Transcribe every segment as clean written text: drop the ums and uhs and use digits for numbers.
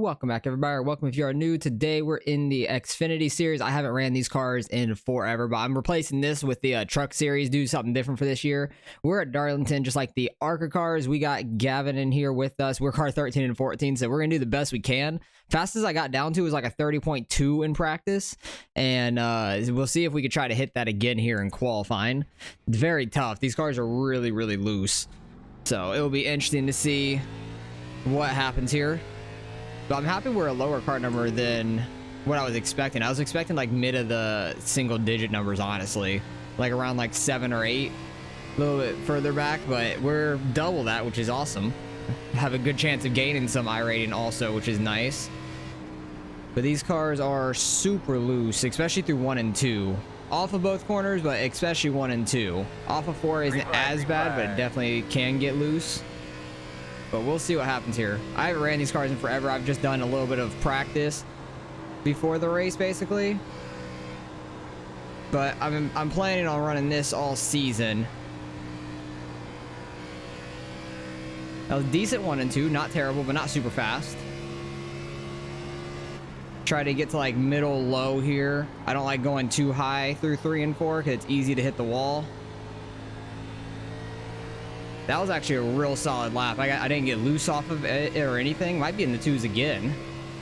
Welcome back, everybody, or welcome if you are new. Today we're in the Xfinity series. I haven't ran these cars in forever, but I'm replacing this with the truck series, do something different for this year. We're at Darlington, just like the ARCA cars. We got Gavin in here with us. We're car 13 and 14, so we're gonna do the best we can. Fastest I got down to was like a 30.2 in practice, and we'll see if we could try to hit that again here in qualifying. It's very tough. These cars are really loose, so it'll be interesting to see what happens here. But I'm happy we're a lower car number than what I was expecting. I was expecting like mid of the single digit numbers, honestly, like around like 7 or 8, a little bit further back, but we're double that, which is awesome. Have a good chance of gaining some iRating also, which is nice. But these cars are super loose, especially through 1 and 2. Off of both corners, but especially 1 and 2. Off of 4 isn't as bad, but it definitely can get loose. But we'll see what happens here. I haven't ran these cars in forever. I've just done a little bit of practice before the race, basically. But I'm planning on running this all season. That was decent 1 and 2, not terrible, but not super fast. Try to get to like middle low here. I don't like going too high through 3 and 4 because it's easy to hit the wall. That was actually a real solid lap. I didn't get loose off of it or anything. Might be in the 2s again.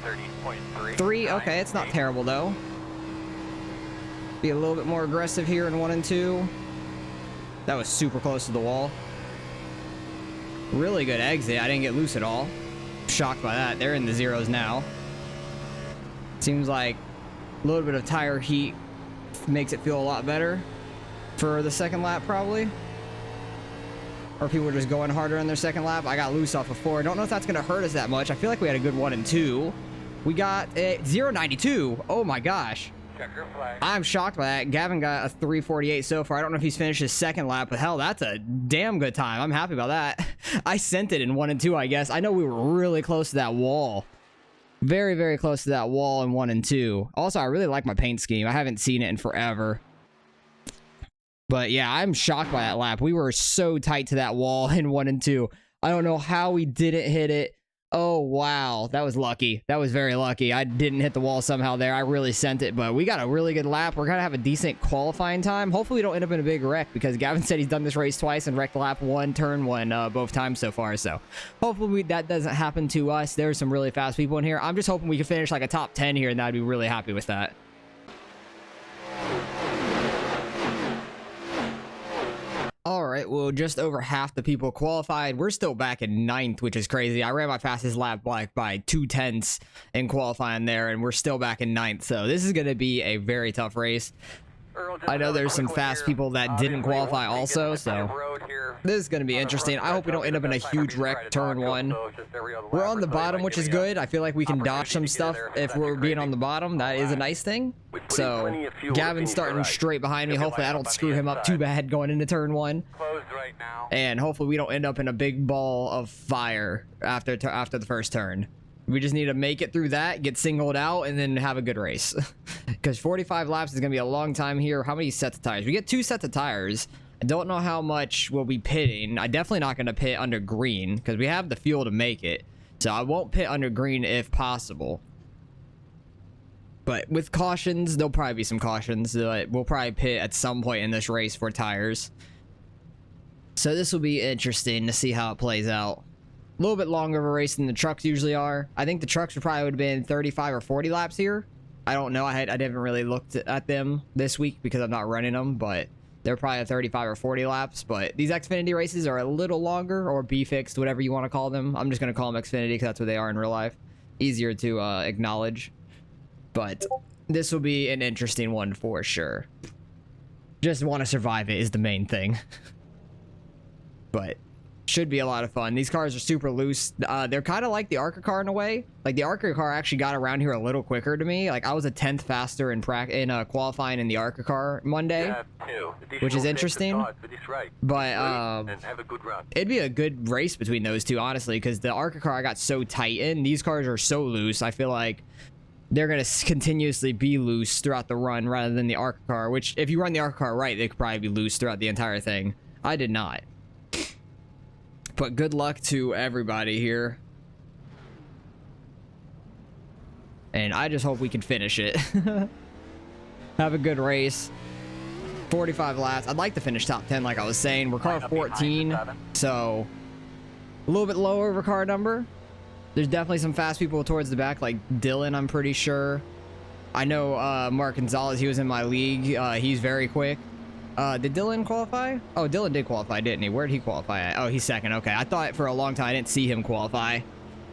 30.3. 3, okay, it's not terrible though. Be a little bit more aggressive here in 1 and 2. That was super close to the wall. Really good exit. I didn't get loose at all. Shocked by that. They're in the 0s now. Seems like a little bit of tire heat makes it feel a lot better for the second lap, probably. Or people were just going harder on their second lap. I got loose off of 4. I don't know if that's going to hurt us that much. I feel like we had a good 1 and 2. We got a 0.92. Oh my gosh. Checker flag. I'm shocked by that. Gavin got a 3:48 so far. I don't know if he's finished his second lap, but hell, that's a damn good time. I'm happy about that. I sent it in 1 and 2, I guess. I know we were really close to that wall. Very close to that wall in 1 and 2. Also, I really like my paint scheme. I haven't seen it in forever. But yeah, I'm shocked by that lap. We were so tight to that wall in 1 and 2. I don't know how we didn't hit it. Oh, wow. That was lucky. That was very lucky. I didn't hit the wall somehow there. I really sent it, but we got a really good lap. We're going to have a decent qualifying time. Hopefully we don't end up in a big wreck because Gavin said he's done this race twice and wrecked lap 1, turn 1 both times so far. So hopefully that doesn't happen to us. There's some really fast people in here. I'm just hoping we can finish like a top 10 here, and I'd be really happy with that. All right, well, just over half the people qualified. We're still back in 9th, which is crazy. I ran my fastest lap like by 2/10 in qualifying there, and we're still back in 9th. So this is going to be a very tough race. I know there's some fast people that didn't qualify also, so this is going to be interesting. I hope we don't end up in a huge wreck turn 1. We're on the bottom, which is good. I feel like we can dodge some stuff if we're being on the bottom. That is a nice thing. So Gavin's starting straight behind me. Hopefully I don't screw him up too bad going into turn 1. And hopefully we don't end up in a big ball of fire after the first turn. We just need to make it through that, get singled out, and then have a good race. Because 45 laps is going to be a long time here. How many sets of tires? We get 2 sets of tires. I don't know how much we'll be pitting. I'm definitely not going to pit under green because we have the fuel to make it. So I won't pit under green if possible. But with cautions, there'll probably be some cautions. We'll probably pit at some point in this race for tires. So this will be interesting to see how it plays out. A little bit longer of a race than the trucks usually are. I think the trucks would have been 35 or 40 laps here. I don't know. I haven't really looked at them this week because I'm not running them, but they're probably at 35 or 40 laps. But these Xfinity races are a little longer, or B-fixed, whatever you want to call them. I'm just going to call them Xfinity because that's what they are in real life. Easier to acknowledge. But this will be an interesting one for sure. Just want to survive it is the main thing. But should be a lot of fun. These cars are super loose. They're kind of like the ARCA car in a way. Like the ARCA car actually got around here a little quicker to me. Like I was a 10th faster in qualifying in the ARCA car Monday, which is interesting. But it'd be a good race between those two, honestly, because the ARCA car I got so tight in. These cars are so loose. I feel like they're going to continuously be loose throughout the run rather than the ARCA car, which if you run the ARCA car right, they could probably be loose throughout the entire thing. I did not. But good luck to everybody here. And I just hope we can finish it. Have a good race. 45 laps. I'd like to finish top 10 like I was saying. We're car 14, so a little bit lower of a car number. There's definitely some fast people towards the back, like Dylan, I'm pretty sure. I know Mark Gonzalez, he was in my league. He's very quick. Did Dylan qualify? Oh, Dylan did qualify, didn't he? Where did he qualify at? Oh, he's second. Okay, I thought for a long time I didn't see him qualify,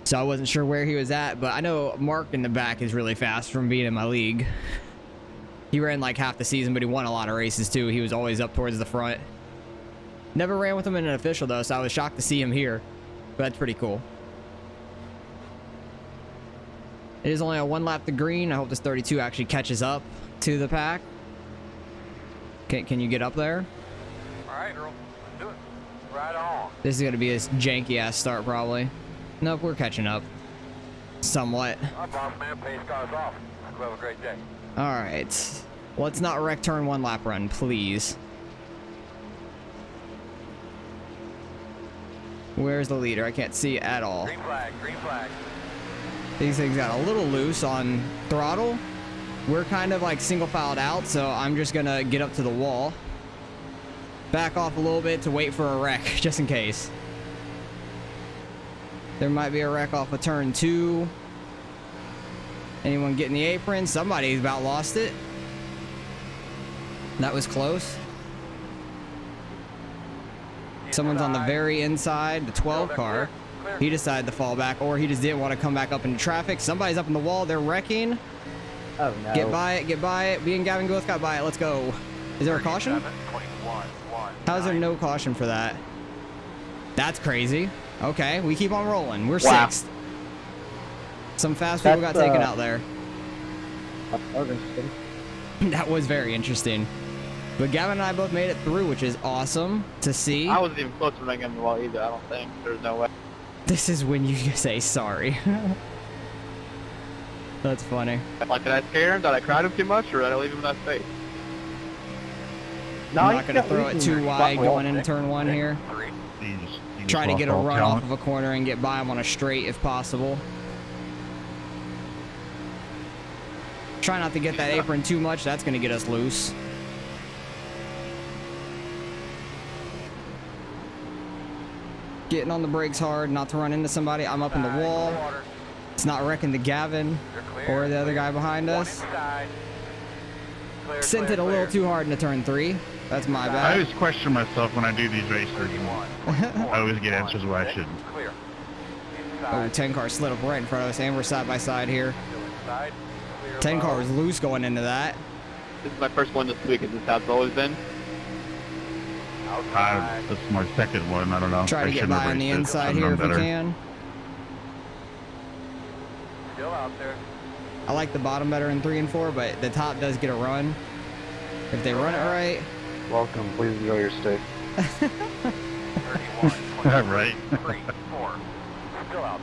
so I wasn't sure where he was at. But I know Mark in the back is really fast from being in my league. He ran like half the season, but he won a lot of races too. He was always up towards the front. Never ran with him in an official though, so I was shocked to see him here. But that's pretty cool. It is only a 1 lap to green. I hope this 32 actually catches up to the pack. Can you get up there? All right, girl. Let's do it. Right on. This is going to be a janky ass start probably. Nope, we're catching up. Somewhat. Our boss man pays cars off. We'll have a great day. Alright. Let's not wreck turn 1 lap run, please. Where's the leader? I can't see at all. Green flag, green flag. These things got a little loose on throttle. We're kind of like single filed out, so I'm just gonna get up to the wall. Back off a little bit to wait for a wreck, just in case. There might be a wreck off of turn 2. Anyone getting the apron? Somebody's about lost it. That was close. Someone's on the very inside, the 12 car. He decided to fall back, or he just didn't want to come back up into traffic. Somebody's up in the wall. They're wrecking. Oh, no. Get by it, get by it. Me and Gavin both got by it. Let's go. Is there a caution? How's there no caution for that? That's crazy. Okay, we keep on rolling. We're Wow. 6th. Some fast people got taken out there. That was interesting. That was very interesting. But Gavin and I both made it through, which is awesome to see. I wasn't even close to running in the wall either, I don't think. There's no way. This is when you say sorry. That's funny. Like, did I scare him? Did I cry to him too much? Or did I leave him in that space? No, I'm not going to throw it too wide going into turn 1 here. Try to get a run off of a corner and get by him on a straight if possible. Try not to get that apron too much. That's going to get us loose. Getting on the brakes hard, not to run into somebody. I'm up in the wall. It's not wrecking the Gavin or the other guy behind us. Sent it a little too hard into turn 3. That's my I bad. always question myself when I do these races. I always get answers where I shouldn't. Oh, 10 car slid up right in front of us, and we're side by side here. 10 car was loose going into that. This is my first one this week, and this is how it's always been. This is my second one. I don't know. Try to I get shouldn't have by on the raced it. inside Should've here known if we better. can. Still out there. I like the bottom better in 3 and 4, but the top does get a run. If they run it right. Welcome. Please enjoy your stay. 31, Right. 3, 4. Still out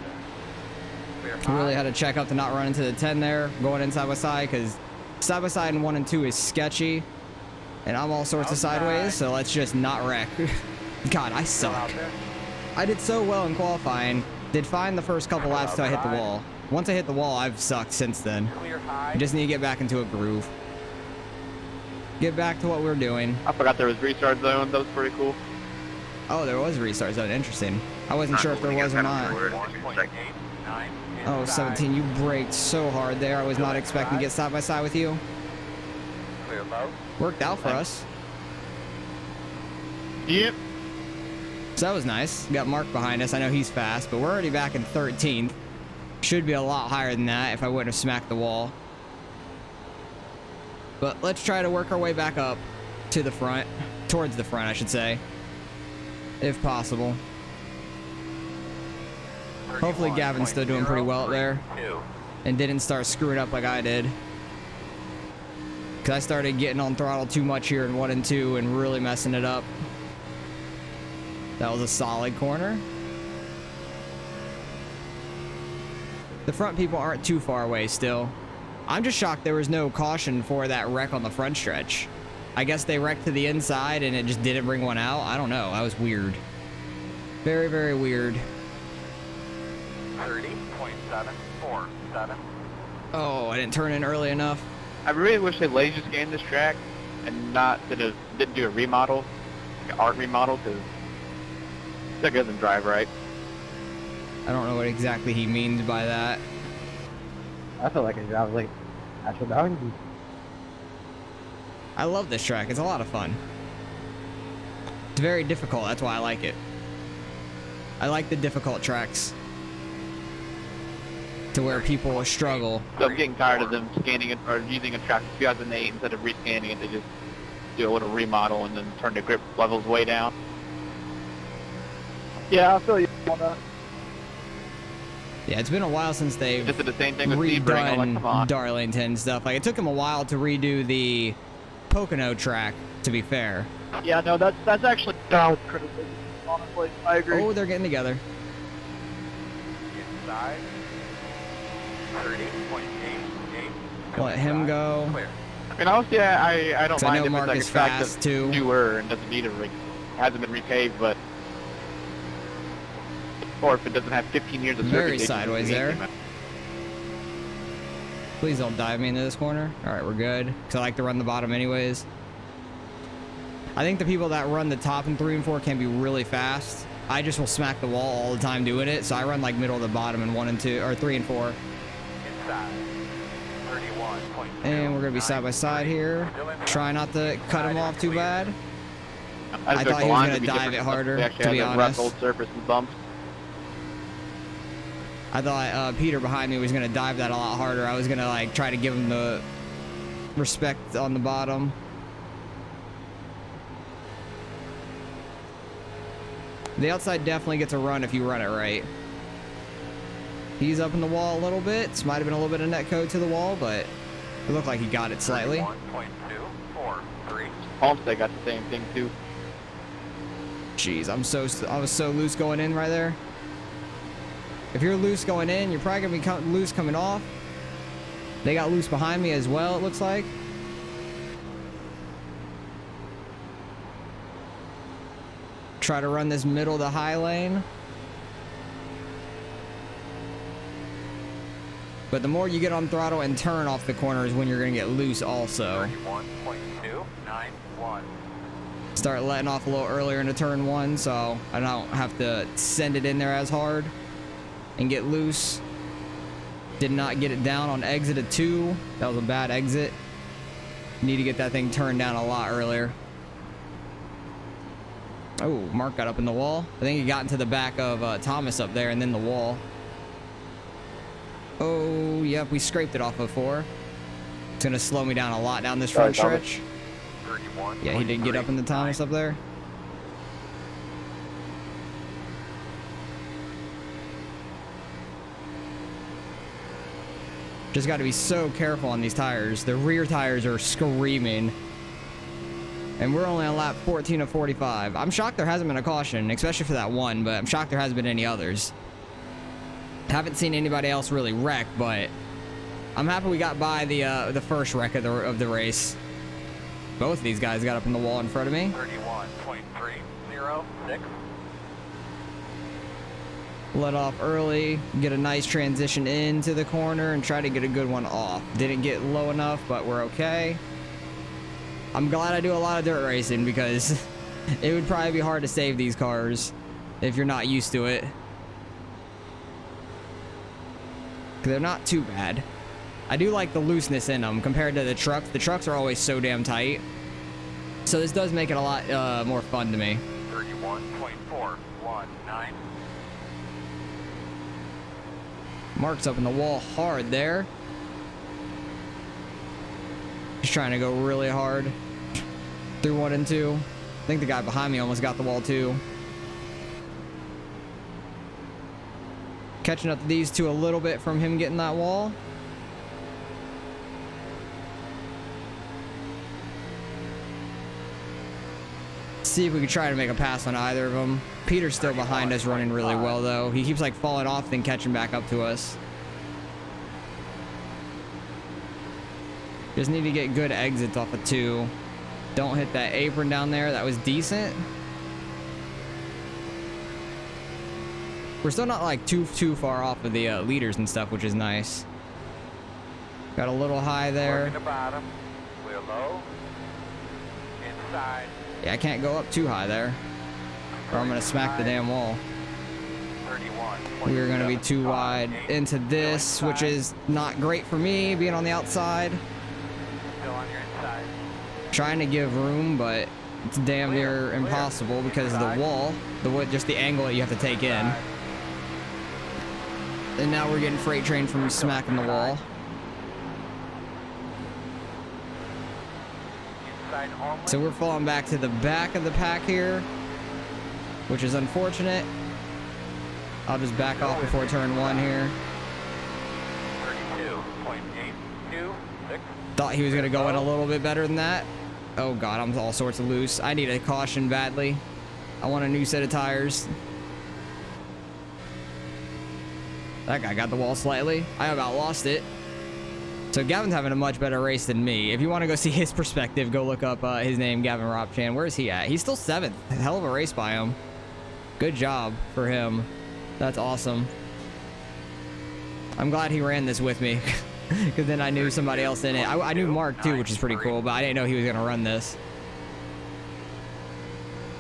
there. We really had to check up to not run into the 10 there, going in side by side, because side by side in 1 and 2 is sketchy. And I'm all sorts of sideways, so let's just not wreck. God, I suck. I did so well in qualifying. Did fine the first couple laps till I hit the wall. Once I hit the wall, I've sucked since then. Clear high. I just need to get back into a groove. Get back to what we're doing. I forgot there was restart zone. That was pretty cool. Oh, there was a restart zone. Interesting. I wasn't sure if there was or not. 1.89 Oh, inside. 17, you braked so hard there. I was not expecting to get side by side with you. Clear low. Worked out for us. Yep. So that was nice. Got Mark behind us. I know he's fast, but we're already back in 13th. Should be a lot higher than that if I wouldn't have smacked the wall. But let's try to work our way back up to the front. Towards the front, I should say. If possible. Hopefully Gavin's still doing pretty well up there. 2. And didn't start screwing up like I did. Because I started getting on throttle too much here in 1 and 2 and really messing it up. That was a solid corner. The front people aren't too far away still. I'm just shocked there was no caution for that wreck on the front stretch. I guess they wrecked to the inside and it just didn't bring one out. I don't know. That was weird. Very, very weird. 30.747. Oh, I didn't turn in early enough. I really wish they laser scanned this track and not didn't do a remodel, like an art remodel, because that doesn't drive right. I don't know what exactly he means by that. I feel like it drives like actual Darlington. I love this track. It's a lot of fun. It's very difficult. That's why I like it. I like the difficult tracks. To where people struggle. So I'm getting tired of them scanning it or using a track from 2008 instead of rescanning it. They just do a little remodel and then turn the grip levels way down. Yeah, I feel you on that. Yeah, it's been a while since they've Just did the same thing with Sebring. I'm like, come on. redone Darlington stuff. Like, it took them a while to redo the Pocono track, to be fair. Yeah, no, that's actually valid criticism. Honestly, I agree. Oh, they're getting together. Inside. 30.88. Let him go. Clear. I mean, honestly, I don't 'Cause I mind know if Mark it's is like a track fast, that's too. newer and doesn't need a hasn't been repaved, but or if it doesn't have 15 years of Very service. sideways there. Please don't dive me into this corner. All right, we're good. Because I like to run the bottom anyways. I think the people that run the top in 3 and 4 can be really fast. I just will smack the wall all the time doing it. So I run like middle to the bottom in 1 and 2, or 3 and 4. Inside. 31.2. And we're going to be side by side here. Try not to cut him off too bad. I thought he was going to dive it harder, to be honest. Old surface and bumps. I thought Peter behind me was going to dive that a lot harder. I was going to like try to give him the respect on the bottom. The outside definitely gets a run if you run it right. He's up in the wall a little bit. This might have been a little bit of netcode to the wall, but it looked like he got it slightly. 1.243. Homestead got the same thing too. Jeez, I was so loose going in right there. If you're loose going in, you're probably gonna be loose coming off. They got loose behind me as well, it looks like. Try to run this middle to high lane. But the more you get on throttle and turn off the corner is when you're gonna get loose also. 31.291. Start letting off a little earlier into turn 1 so I don't have to send it in there as hard and get loose. Did not get it down on exit of 2. That was a bad exit. Need to get that thing turned down a lot earlier. Oh, Mark got up in the wall. I think he got into the back of Thomas up there and then the wall. Oh, yep, we scraped it off of 4. It's gonna slow me down a lot down this front stretch. 31. Yeah, he did get up in the Thomas up there. Just got to be so careful on these tires. The rear tires are screaming. And we're only on lap 14 of 45. I'm shocked there hasn't been a caution, especially for that one, but I'm shocked there hasn't been any others. Haven't seen anybody else really wreck, but I'm happy we got by the first wreck of the race. Both of these guys got up in the wall in front of me. 31.306. Let off early, get a nice transition into the corner, and try to get a good one off. Didn't get low enough, but we're okay. I'm glad I do a lot of dirt racing because it would probably be hard to save these cars if you're not used to it. 'Cause they're not too bad. I do like the looseness in them compared to the trucks. The trucks are always so damn tight. So this does make it a lot more fun to me. 31.419. Mark's up in the wall hard there. Just trying to go really hard through 1 and 2. I think the guy behind me almost got the wall too. Catching up to these two a little bit from him getting that wall. See if we can try to make a pass on either of them. Peter's still behind us running really well though. He keeps like falling off then catching back up to us. Just need to get good exits off of 2. Don't hit that apron down there. That was decent. We're still not like too far off of the leaders and stuff, which is nice. Got a little high there. Working the bottom. We're low. Inside. Yeah, I can't go up too high there, or I'm gonna smack the damn wall. 31. We're gonna be too wide into this, which is not great for me, being on the outside. Still on your inside. Trying to give room, but it's damn near impossible because of the wall, just the angle that you have to take in. And now we're getting freight train from smacking the wall. Inside only. So we're falling back to the back of the pack here, which is unfortunate. I'll just back off before turn 1 here. 32.826. Thought he was gonna go in a little bit better than that. Oh god, I'm all sorts of loose. I need a caution badly. I want a new set of tires. That guy got the wall slightly. I about lost it. So Gavin's having a much better race than me. If you want to go see his perspective, go look up his name, Gavin Ropchan. Where is he at? He's still 7th. Hell of a race by him. Good job for him. That's awesome. I'm glad he ran this with me. Because then I knew somebody else in it. I knew Mark too, which is pretty cool, but I didn't know he was going to run this.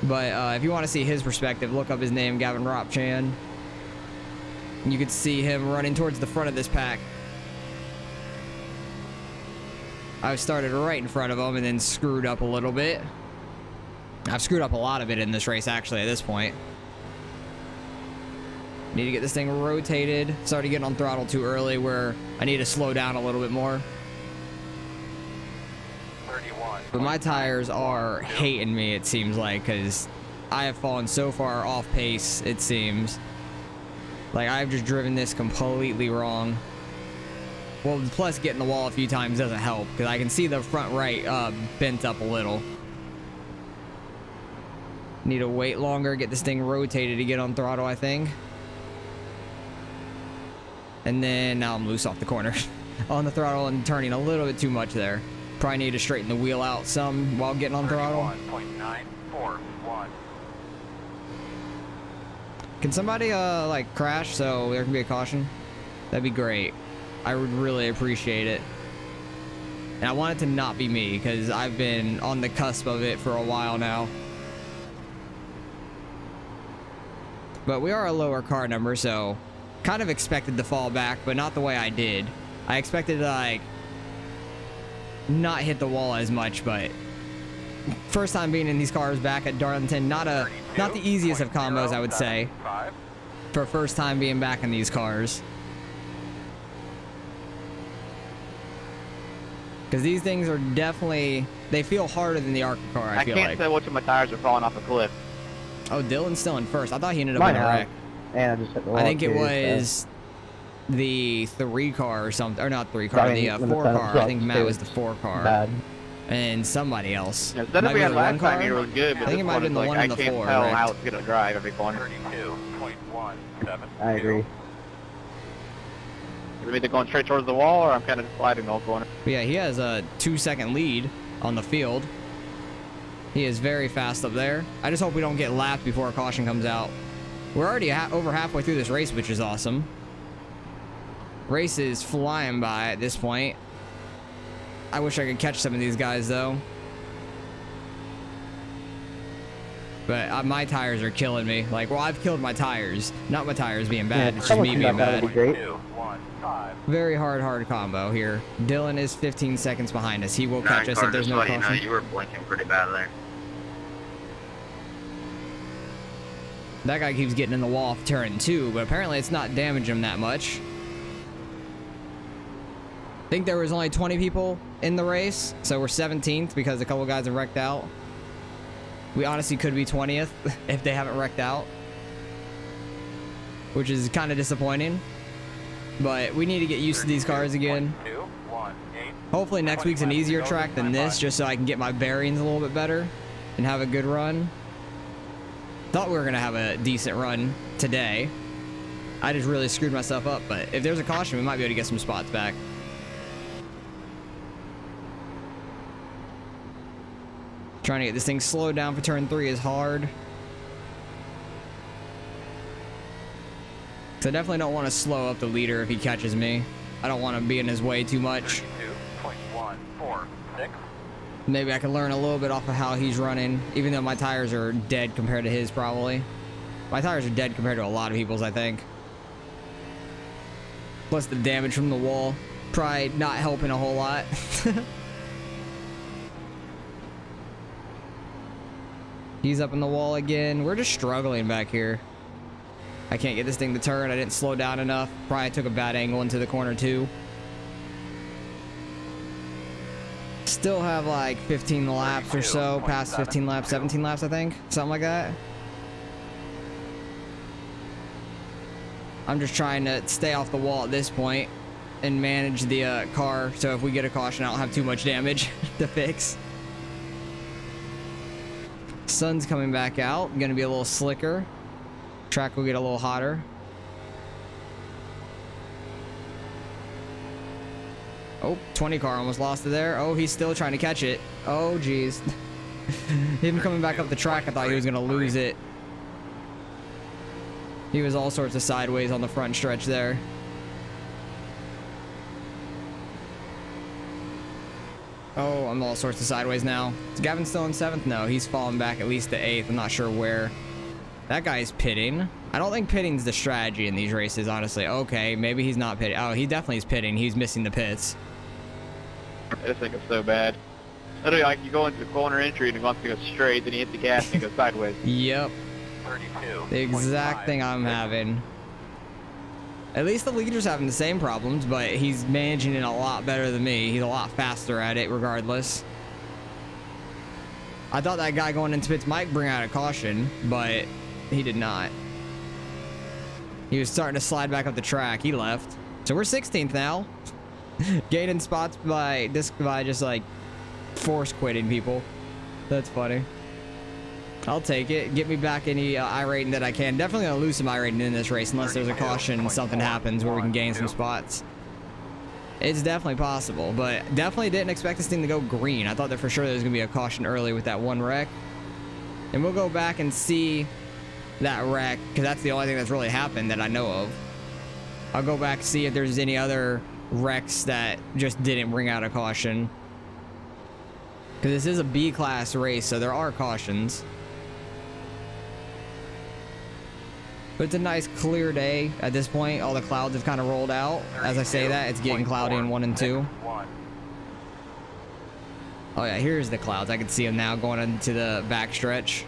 But if you want to see his perspective, look up his name, Gavin Ropchan. You could see him running towards the front of this pack. I started right in front of him and then screwed up a little bit. I've screwed up a lot of it in this race, actually, at this point. Need to get this thing rotated. Started getting on throttle too early where I need to slow down a little bit more. 31. But my tires are hating me, it seems like, because I have fallen so far off pace, it seems. Like, I've just driven this completely wrong. Well, plus getting the wall a few times doesn't help, because I can see the front right bent up a little. Need to wait longer, get this thing rotated to get on throttle, I think. And then now I'm loose off the corner on the throttle and turning a little bit too much there. Probably need to straighten the wheel out some while getting on throttle. 31.941. Can somebody like crash so there can be a caution? That'd be great. I would really appreciate it. And I want it to not be me because I've been on the cusp of it for a while now. But we are a lower car number, so kind of expected to fall back, but not the way I did. I expected to like not hit the wall as much, but first time being in these cars back at Darlington, not the easiest of combos, I would say, for first time being back in these cars. Because these things are definitely, they feel harder than the ARCA car, I feel like. I can't tell which of my tires are falling off a cliff. Oh, Dylan's still in first. I thought he ended up in a wreck. And I just hit the wall. I think it too, was the 3 car or something, or not 3 car, the 4 car. I think Matt was the 4 car. Bad. And somebody else. Yeah, that Might we be had the last 1 time, car? you were good, but I think it this might have one been is the like, one I in the can't 4, tell right? how it's gonna drive every corner. 32.172. I agree. You're either going straight towards the wall, or I'm kind of sliding the whole corner. But yeah, he has a 2-second lead on the field. He is very fast up there. I just hope we don't get lapped before a caution comes out. We're already over halfway through this race, which is awesome. Race is flying by at this point. I wish I could catch some of these guys, though. But my tires are killing me. Like, well, I've killed my tires. Not my tires being bad, it's just me being bad. That'd be great. 2.15. Very hard combo here. Dylan is 15 seconds behind us. He will catch us if there's no caution. You were blinking pretty bad there. That guy keeps getting in the wall off turn 2, but apparently it's not damaging him that much. I think there was only 20 people in the race, so we're 17th because a couple guys have wrecked out. We honestly could be 20th if they haven't wrecked out, which is kind of disappointing. But we need to get used to these cars again. 2.18. Hopefully next week's an easier track than this, just so I can get my bearings a little bit better and have a good run. Thought we were gonna have a decent run today. I just really screwed myself up, but if there's a caution, we might be able to get some spots back. Trying to get this thing slowed down for turn 3 is hard. So I definitely don't want to slow up the leader if he catches me. I don't want to be in his way too much. 32.146. Maybe I can learn a little bit off of how he's running, even though my tires are dead compared to his, probably. My tires are dead compared to a lot of people's, I think. Plus the damage from the wall. Probably not helping a whole lot. He's up in the wall again. We're just struggling back here. I can't get this thing to turn. I didn't slow down enough. Probably took a bad angle into the corner too. Still have like 15 laps or so. Past 15 laps, 17 laps, I think. Something like that. I'm just trying to stay off the wall at this point and manage the car, so if we get a caution, I don't have too much damage to fix. Sun's coming back out. Gonna be a little slicker. Track will get a little hotter. Oh, 20 car almost lost it there. Oh, he's still trying to catch it. Oh, geez. Him coming back up the track, I thought he was gonna lose it. He was all sorts of sideways on the front stretch there. Oh, I'm all sorts of sideways now. Is Gavin still in 7th? No, he's fallen back at least to 8th. I'm not sure where. That guy's pitting. I don't think pitting's the strategy in these races, honestly. Okay, maybe he's not pitting. Oh, he definitely is pitting. He's missing the pits. This thing is so bad. Literally, like, you go into the corner entry and it wants to go straight, then you hit the gas and it goes sideways. Yep. 32. The exact thing I'm having. At least the leader's having the same problems, but he's managing it a lot better than me. He's a lot faster at it regardless. I thought that guy going into pits might bring out a caution, but he did not. He was starting to slide back up the track. He left. So we're 16th now. Gaining spots by just like force quitting people. That's funny. I'll take it. Get me back any iRating that I can. Definitely gonna lose some iRating in this race unless there's a caution and something happens where we can gain some spots. It's definitely possible, but definitely didn't expect this thing to go green. I thought that for sure there was gonna be a caution early with that one wreck. And we'll go back and see that wreck, because that's the only thing that's really happened that I know of. I'll go back and see if there's any other wrecks that just didn't bring out a caution. Because this is a B-class race, so there are cautions. But it's a nice clear day at this point. All the clouds have kind of rolled out. As I say that, it's getting cloudy in 1 and 2. Oh yeah, here's the clouds. I can see them now going into the back stretch.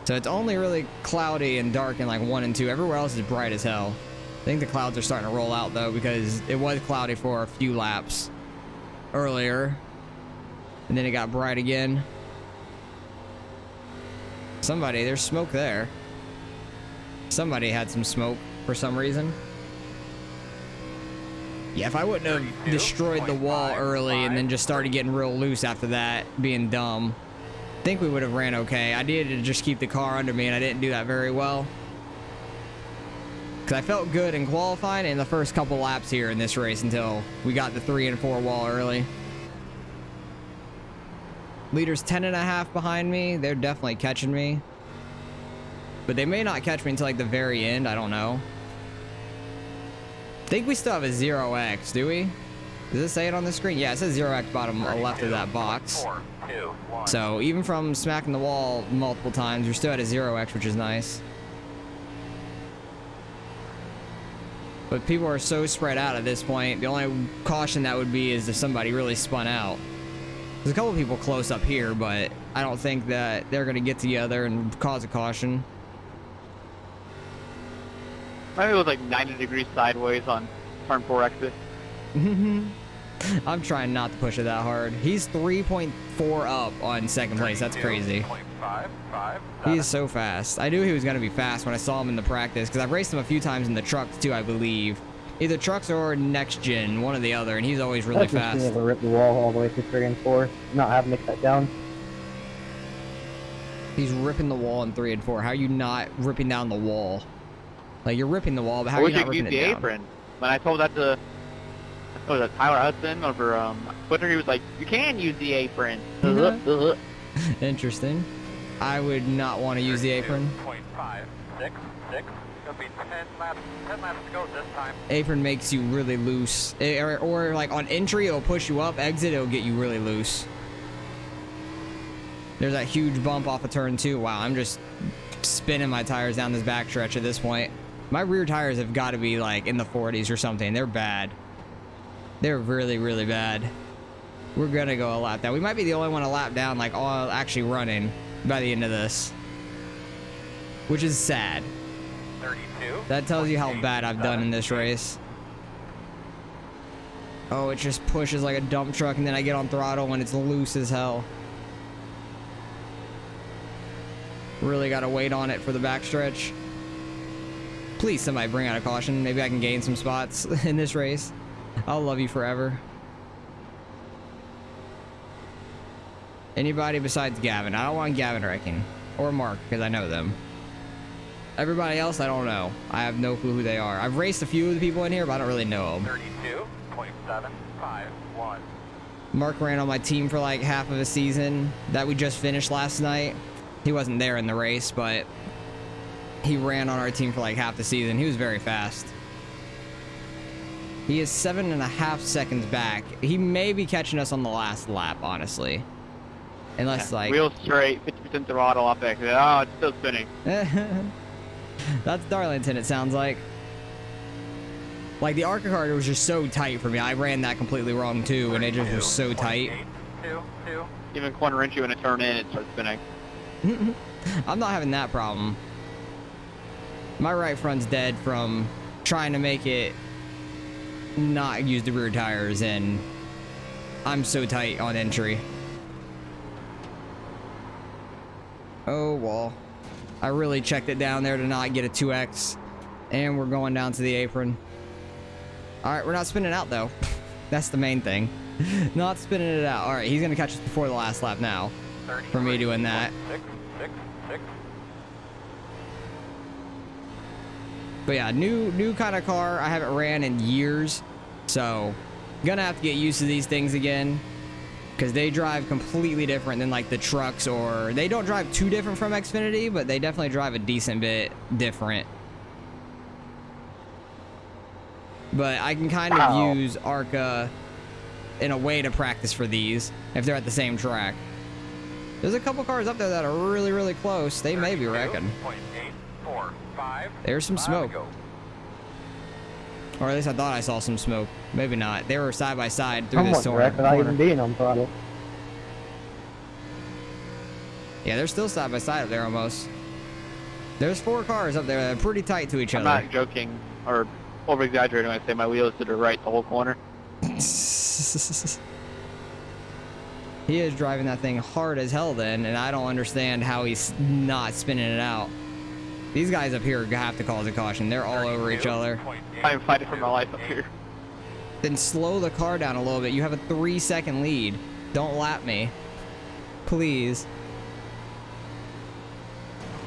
So it's only really cloudy and dark in like 1 and 2. Everywhere else is bright as hell. I think the clouds are starting to roll out though, because it was cloudy for a few laps earlier. And then it got bright again. There's smoke there. Somebody had some smoke for some reason. Yeah, if I wouldn't have destroyed the wall early and then just started getting real loose after that, being dumb, I think we would have ran okay. I needed to just keep the car under me, and I didn't do that very well. Because I felt good in qualifying in the first couple laps here in this race until we got the 3 and 4 wall early. Leader's 10.5 behind me. They're definitely catching me. But they may not catch me until like the very end. I don't know. I think we still have a 0x, do we? Does it say it on the screen? Yeah, it says 0x bottom left of that box. So even from smacking the wall multiple times, we're still at a 0x, which is nice. But people are so spread out at this point. The only caution that would be is if somebody really spun out. There's a couple people close up here, but I don't think that they're going to get together and cause a caution. Maybe it was like 90 degrees sideways on turn 4 exit. I'm trying not to push it that hard. He's 3.4 up on second place. That's crazy. He is so fast. I knew he was going to be fast when I saw him in the practice, because I've raced him a few times in the trucks too, I believe. Either trucks or next gen, one or the other, and he's always really fast. Being able to rip the wall all the way through 3 and 4, not having to cut down. He's ripping the wall in 3 and 4. How are you not ripping down the wall? Like, you're ripping the wall, but how are you not ripping it down? Apron. When I told that to Tyler Hudson over Twitter, he was like, "You can use the apron." Interesting. I would not want to use the apron. Gonna be 10 laps to go this time. Apron makes you really loose. Or like on entry, it'll push you up. Exit, it'll get you really loose. There's that huge bump off of turn 2. Wow, I'm just spinning my tires down this backstretch at this point. My rear tires have got to be like in the 40s or something. They're bad. They're really, really bad. We're gonna go a lap down. We might be the only one a lap down, like all actually running by the end of this, which is sad. 32. That tells you how bad I've done in this race. Oh, it just pushes like a dump truck, and then I get on throttle when it's loose as hell. Really got to wait on it for the backstretch. Please, somebody bring out a caution. Maybe I can gain some spots in this race. I'll love you forever. Anybody besides Gavin? I don't want Gavin wrecking. Or Mark, because I know them. Everybody else, I don't know. I have no clue who they are. I've raced a few of the people in here, but I don't really know them. 32.751. Mark ran on my team for like half of a season that we just finished last night. He wasn't there in the race, but he ran on our team for like half the season. He was very fast. He is 7.5 seconds back. He may be catching us on the last lap, honestly. Unless, like... Wheels straight, 50% throttle off exit. Oh, it's still spinning. That's Darlington, it sounds like. Like, the ARCA card was just so tight for me. I ran that completely wrong, too, and it just was so tight. 2. Even corner entry when I turn in, it starts spinning. I'm not having that problem. My right front's dead from trying to make it not use the rear tires, and I'm so tight on entry. Oh, well. I really checked it down there to not get a 2X, and we're going down to the apron. Alright, we're not spinning out, though. That's the main thing. Not spinning it out. Alright, he's going to catch us before the last lap now for me doing that. 6. But yeah, new kind of car. I haven't ran in years, so gonna have to get used to these things again, because they drive completely different than like the trucks, or they don't drive too different from Xfinity, but they definitely drive a decent bit different. But I can kind of use ARCA in a way to practice for these if they're at the same track. There's a couple cars up there that are really, really close. They may be wrecking. 32.845. There's some smoke. Or at least I thought I saw some smoke. Maybe not. They were side by side through this storm. Without even being on throttle. Yeah, they're still side by side up there almost. There's 4 cars up there that are pretty tight to each I'm other. not joking or over exaggerating when I say my wheels to the right the whole corner. He is driving that thing hard as hell then, and I don't understand how he's not spinning it out. These guys up here have to cause a caution. They're all over each other. I am fighting for my life up here. Then slow the car down a little bit. You have a 3-second lead. Don't lap me. Please.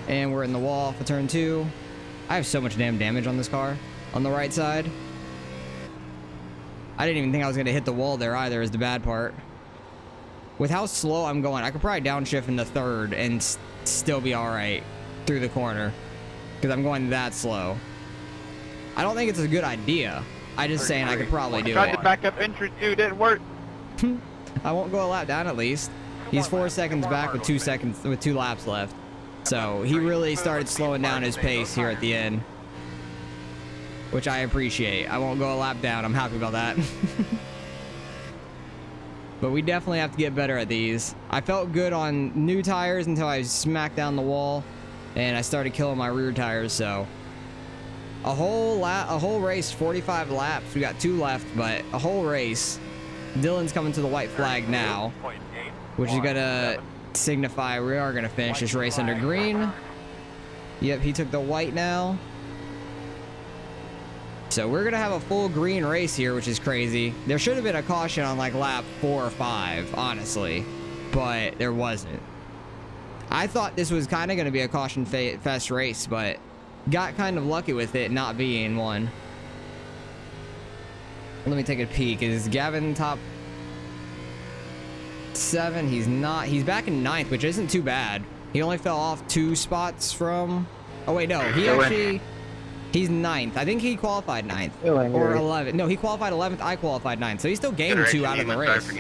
And we're in the wall for turn 2. I have so much damn damage on this car. On the right side. I didn't even think I was going to hit the wall there either, is the bad part. With how slow I'm going, I could probably downshift in the 3rd and still be alright through the corner. Because I'm going that slow. I don't think it's a good idea. I just saying I could probably do Tried it. to back up entry too, didn't work. I won't go a lap down at least. He's 4 seconds back with 2 laps left. So he really started slowing down his pace here at the end, which I appreciate. I won't go a lap down. I'm happy about that. But we definitely have to get better at these. I felt good on new tires until I smacked down the wall and I started killing my rear tires. So a whole race, 45 laps. We got 2 left, but a whole race. Dylan's coming to the white flag now, which is gonna signify we are gonna finish this race under green. Yep, he took the white now. So we're gonna have a full green race here, which is crazy. There should have been a caution on like lap 4 or 5, honestly, but there wasn't. I thought this was kind of gonna be a caution fest race, but got kind of lucky with it not being one. Let me take a peek. Is Gavin top 7? He's not. He's back in 9th, which isn't too bad. He only fell off 2 spots from... Oh, wait, no. He actually... He's 9th. I think he qualified 9th. Feeling Or weird. 11th. No, he qualified 11th. I qualified 9th. So he still gained 2 out of the race.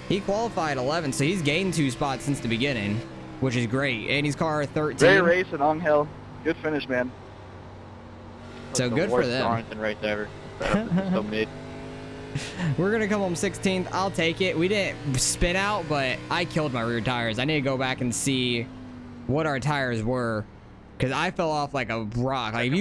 He qualified 11th, so he's gained 2 spots since the beginning, which is great. And he's car 13. Great race at Angel. Good finish, man. So The good for worst them. Darlington race ever. So mid. We're going to come home 16th. I'll take it. We didn't spin out, but I killed my rear tires. I need to go back and see what our tires were, because I fell off like a rock. Like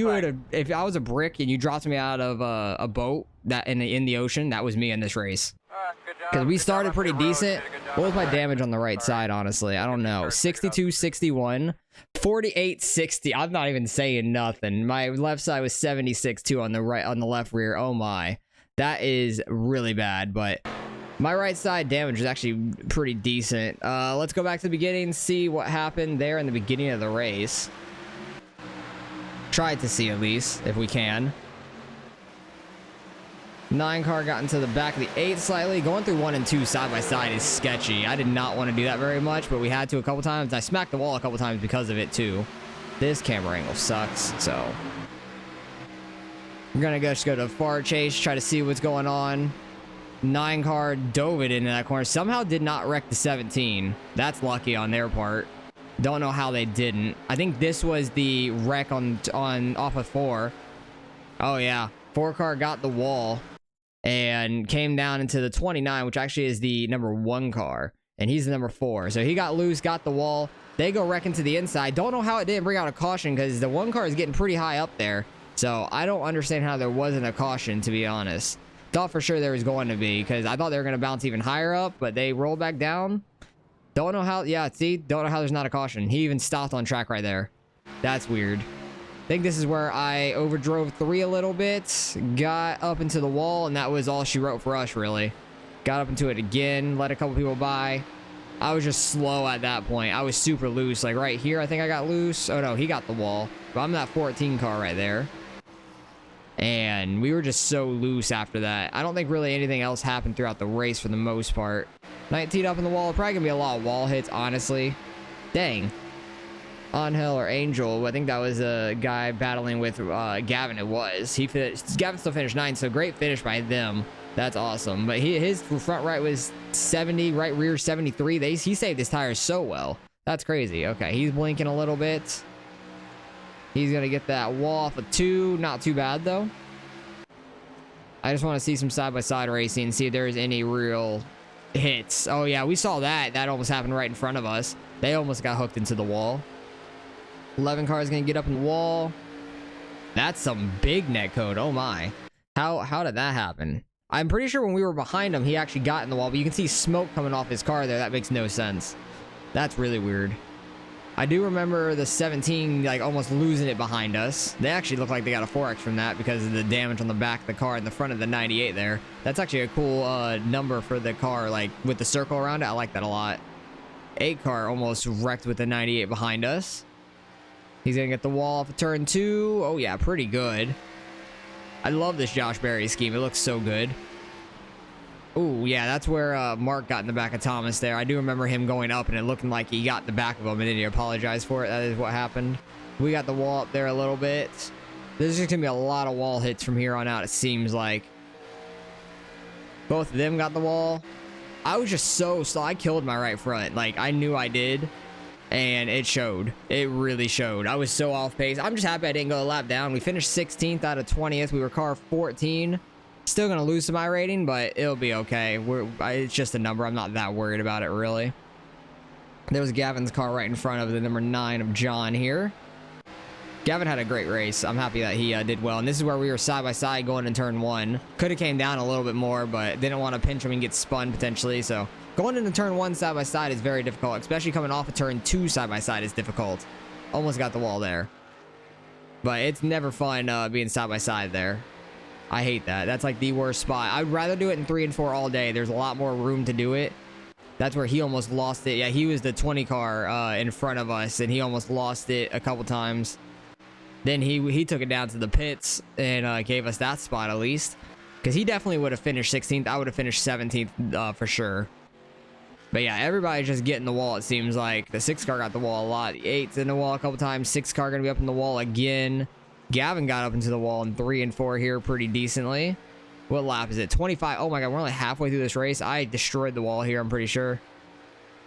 if I was a brick and you dropped me out of a boat that in the ocean, that was me in this race. All right, good job. Because we Good job started up pretty the road. decent. Did a good job What was on my the damage track. on the right All side, honestly? I don't know. 62, 61, 48, 60. I'm not even saying nothing. My left side was 76 too on the left rear. Oh my. That is really bad, but my right side damage was actually pretty decent. Let's go back to the beginning, see what happened there in the beginning of the race. Try to see at least, if we can. 9 car got into the back of the 8 slightly. Going through 1 and 2 side by side is sketchy. I did not want to do that very much, but we had to a couple times. I smacked the wall a couple times because of it too. This camera angle sucks, so we're gonna just go to far chase, try to see what's going on. 9 car dove it into that corner. Somehow did not wreck the 17. That's lucky on their part. Don't know how they didn't. I think this was the wreck on off of 4. Oh yeah, 4 car got the wall and came down into the 29, which actually is the number 1 car, and he's the number 4. So he got loose, got the wall. They go wrecking to the inside. Don't know how it didn't bring out a caution, because the 1 car is getting pretty high up there. So I don't understand how there wasn't a caution, to be honest. Thought for sure there was going to be, because I thought they were going to bounce even higher up, but they rolled back down. Don't know how. Yeah, see, don't know how there's not a caution. He even stopped on track right there. That's weird. I think this is where I overdrove 3 a little bit, got up into the wall, and that was all she wrote for us, really. Got up into it again, let a couple people by. I was just slow at that point. I was super loose. Like right here, I think I got loose. Oh no, he got the wall. But I'm that 14 car right there. And we were just so loose after that. I don't think really anything else happened throughout the race for the most part. 19 up in the wall. Probably gonna be a lot of wall hits, honestly. Dang. Angel or Angel. I think that was a guy battling with Gavin. It was. Gavin still finished 9, so great finish by them. That's awesome. But his front right was 70, right rear 73. He saved his tires so well. That's crazy. Okay, he's blinking a little bit. He's going to get that wall off of 2. Not too bad, though. I just want to see some side-by-side racing, see if there's any real hits. Oh, yeah, we saw that. That almost happened right in front of us. They almost got hooked into the wall. 11 car is going to get up in the wall. That's some big net code. Oh, my. How did that happen? I'm pretty sure when we were behind him, he actually got in the wall, but you can see smoke coming off his car there. That makes no sense. That's really weird. I do remember the 17 like almost losing it behind us. They actually look like they got a 4X from that because of the damage on the back of the car in the front of the 98 there. That's actually a cool number for the car, like with the circle around it. I like that a lot. 8 car almost wrecked with the 98 behind us. He's gonna get the wall off of turn 2. Oh yeah, pretty good. I love this Josh Berry scheme. It looks so good. Oh, yeah, that's where Mark got in the back of Thomas there. I do remember him going up and it looking like he got the back of him, and then he apologized for it. That is what happened. We got the wall up there a little bit. There's just going to be a lot of wall hits from here on out, it seems like. Both of them got the wall. I was just so slow. I killed my right front. Like, I knew I did, and it showed. It really showed. I was so off pace. I'm just happy I didn't go a lap down. We finished 16th out of 20th. We were car 14. Still gonna lose some rating, but it'll be okay. It's just a number. I'm not that worried about it, really. There was Gavin's car right in front of the number 9 of John here. Gavin had a great race. I'm happy that he did well. And this is where we were side by side going in turn 1. Could have came down a little bit more, but didn't want to pinch him and get spun potentially. So going into turn 1 side by side is very difficult, especially coming off of turn 2 side by side is difficult. Almost got the wall there. But it's never fun being side by side there. I hate that. That's like the worst spot. I'd rather do it in 3 and 4 all day. There's a lot more room to do it. That's where he almost lost it. Yeah, he was the 20 car in front of us, and he almost lost it a couple times. Then he took it down to the pits and gave us that spot at least. Because he definitely would have finished 16th. I would have finished 17th for sure. But yeah, everybody's just getting the wall, it seems like. The 6 car got the wall a lot. The 8's in the wall a couple times. 6 car gonna be up in the wall again. Gavin got up into the wall in 3 and 4 here pretty decently. What lap is it? 25. Oh my god, we're only halfway through this race. I destroyed the wall here, I'm pretty sure.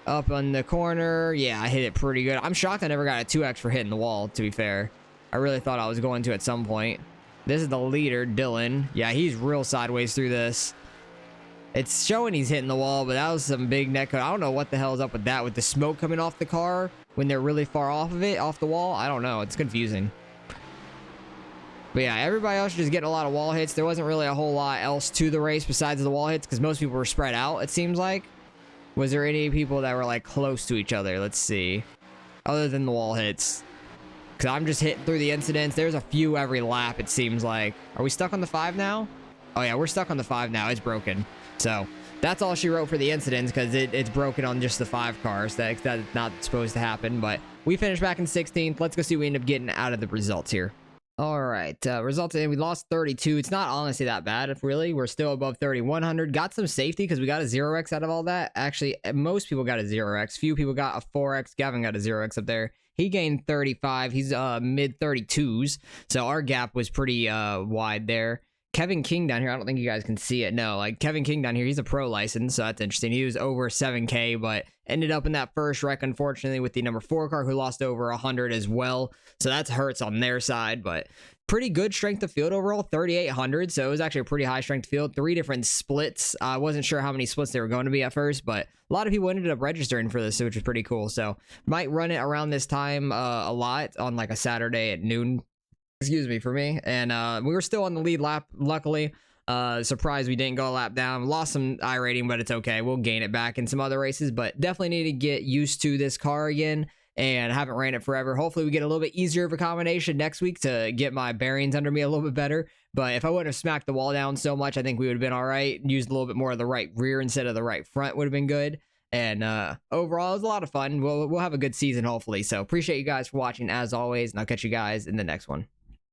Up on the corner. Yeah, I hit it pretty good. I'm shocked I never got a 2x for hitting the wall, to be fair. I really thought I was going to at some point. This is the leader, Dylan. Yeah, he's real sideways through this. It's showing he's hitting the wall, but that was some big neck code. I don't know what the hell is up with that, with the smoke coming off the car when they're really far off of it, off the wall. I don't know. It's confusing. But yeah, everybody else just getting a lot of wall hits. There wasn't really a whole lot else to the race besides the wall hits because most people were spread out, it seems like. Was there any people that were like close to each other? Let's see. Other than the wall hits. Because I'm just hitting through the incidents. There's a few every lap, it seems like. Are we stuck on the 5 now? Oh yeah, we're stuck on the 5 now. It's broken. So that's all she wrote for the incidents because it's broken on just the 5 cars. That's not supposed to happen. But we finished back in 16th. Let's go see what we end up getting out of the results here. All right, results in, we lost 32. It's not honestly that bad, if really. We're still above 3,100. Got some safety because we got a 0x out of all that. Actually, most people got a 0x. Few people got a 4x. Gavin got a 0x up there. He gained 35. He's mid 32s. So our gap was pretty wide there. Kevin King down here, I don't think you guys can see it. No, like Kevin King down here, he's a pro license, so that's interesting. He was over 7K, but ended up in that first wreck, unfortunately, with the number 4 car, who lost over 100 as well. So that hurts on their side, but pretty good strength of field overall, 3,800. So it was actually a pretty high strength field. 3 different splits. I wasn't sure how many splits they were going to be at first, but a lot of people ended up registering for this, which was pretty cool. So might run it around this time a lot on like a Saturday at noon. Excuse me, for me. And we were still on the lead lap, luckily. Surprised we didn't go a lap down. Lost some iRating, but it's okay. We'll gain it back in some other races, but definitely need to get used to this car again, and haven't ran it forever. Hopefully we get a little bit easier of a combination next week to get my bearings under me a little bit better. But if I wouldn't have smacked the wall down so much, I think we would have been all right. Used a little bit more of the right rear instead of the right front would have been good. And overall, it was a lot of fun. We'll have a good season, hopefully. So appreciate you guys for watching, as always, and I'll catch you guys in the next one.